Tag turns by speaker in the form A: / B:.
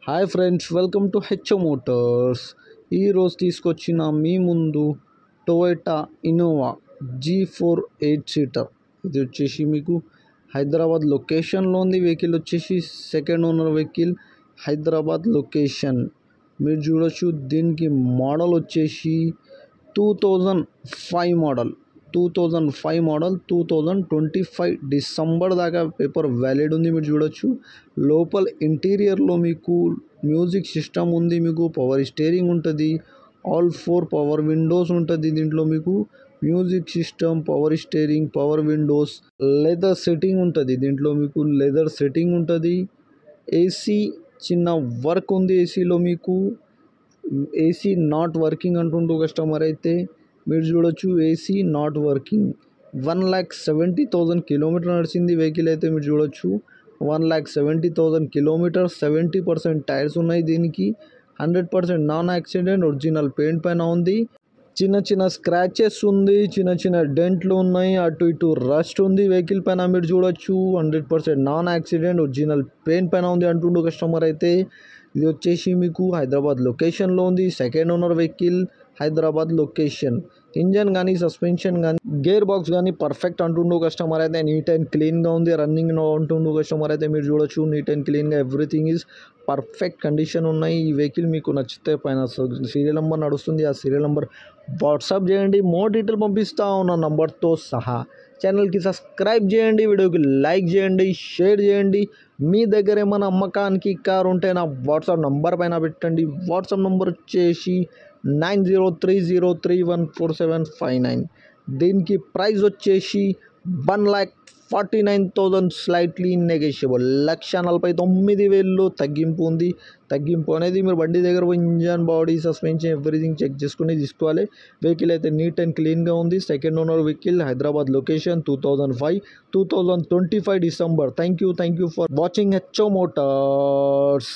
A: Hi friends, welcome to HO Motors. ఈరోజు తీసుకొచ్చిన మీ ముందు టొయోటా ఇన్నోవా G4 8 సీటర్. ఇది వచ్చేసి మీకు హైదరాబాద్ లొకేషన్లో ఉంది. వెహికల్ వచ్చేసి second owner vehicle, Hyderabad location. మీరు చూడొచ్చు, దీనికి మోడల్ వచ్చేసి 2005 మోడల్ 2025 డిసెంబర్ దాకా పేపర్ వ్యాలిడ్ ఉంది. మీరు చూడొచ్చు, లోపల ఇంటీరియర్లో మీకు మ్యూజిక్ సిస్టమ్ ఉంది, మీకు పవర్ స్టీరింగ్ ఉంటుంది, ఆల్ 4 పవర్ విండోస్ ఉంటుంది. దీంట్లో మీకు music system, power steering, power Windows, leather setting ఉంటుంది. దీంట్లో మీకు లెదర్ సెట్టింగ్ ఉంటుంది. ఏసీ చిన్న వర్క్ ఉంది. ఏసీలో మీకు ఏసీ నాట్ వర్కింగ్ అంటుంటూ కస్టమర్ అయితే మీరు చూడొచ్చు, ఏసీ నాట్ వర్కింగ్. 1,70,000 కిలోమీటర్ నడిచింది వెహికల్ అయితే. మీరు చూడొచ్చు, 1,70,000 కిలోమీటర్, 70% టైర్స్ ఉన్నాయి. దీనికి 100% నాన్ యాక్సిడెంట్, ఒరిజినల్ పెయింట్ పైన ఉంది. చిన్న చిన్న స్క్రాచెస్ ఉంది, చిన్న డెంట్లు ఉన్నాయి, అటు ఇటు రస్ట్ ఉంది వెహికల్ పైన. మీరు చూడొచ్చు, 100% నాన్ యాక్సిడెంట్, ఒరిజినల్ పెయింట్ పైన ఉంది అంటుండు కస్టమర్ అయితే. ఇది వచ్చేసి మీకు హైదరాబాద్ లొకేషన్లో ఉంది. Second owner vehicle, Hyderabad location. Engine కానీ, సస్పెన్షన్ కానీ, గేర్ బాక్స్ కానీ పర్ఫెక్ట్ అంటుండు కస్టమర్ అయితే. నీట్ అండ్ క్లీన్గా ఉంది, రన్నింగ్ అంటుండు కస్టమర్ అయితే. మీరు చూడొచ్చు, నీట్ అండ్ క్లీన్గా ఎవ్రీథింగ్ ఈజ్ పర్ఫెక్ట్ కండిషన్ ఉన్నాయి. ఈ వెహికల్ మీకు నచ్చితే పైన సీరియల్ నెంబర్ నడుస్తుంది, ఆ సీరియల్ నెంబర్ వాట్సాప్ చేయండి. మోర్ డీటెయిల్ పంపిస్తా ఉన్న నంబర్తో సహా. ఛానల్కి సబ్స్క్రైబ్ చేయండి, వీడియోకి లైక్ చేయండి, షేర్ చేయండి. మీ దగ్గర ఏమైనా అమ్మకానికి కారు ఉంటే నా వాట్సాప్ నంబర్ పైన పెట్టండి. వాట్సాప్ నంబర్ వచ్చేసి 9030314759. దీనికి ప్రైస్ వచ్చేసి 1,49,000 స్లైట్లీ నెగోషియబుల్. 1,49,000 తగ్గింపు ఉంది. తగ్గింపు అనేది మీరు బండి దగ్గర engine, body, suspension everything check చేసుకుని తీసుకోవాలి. వెహికల్ అయితే నీట్ అండ్ క్లీన్గా ఉంది. Second owner vehicle, Hyderabad location, 2025 December. Thank you for watching HO Motors.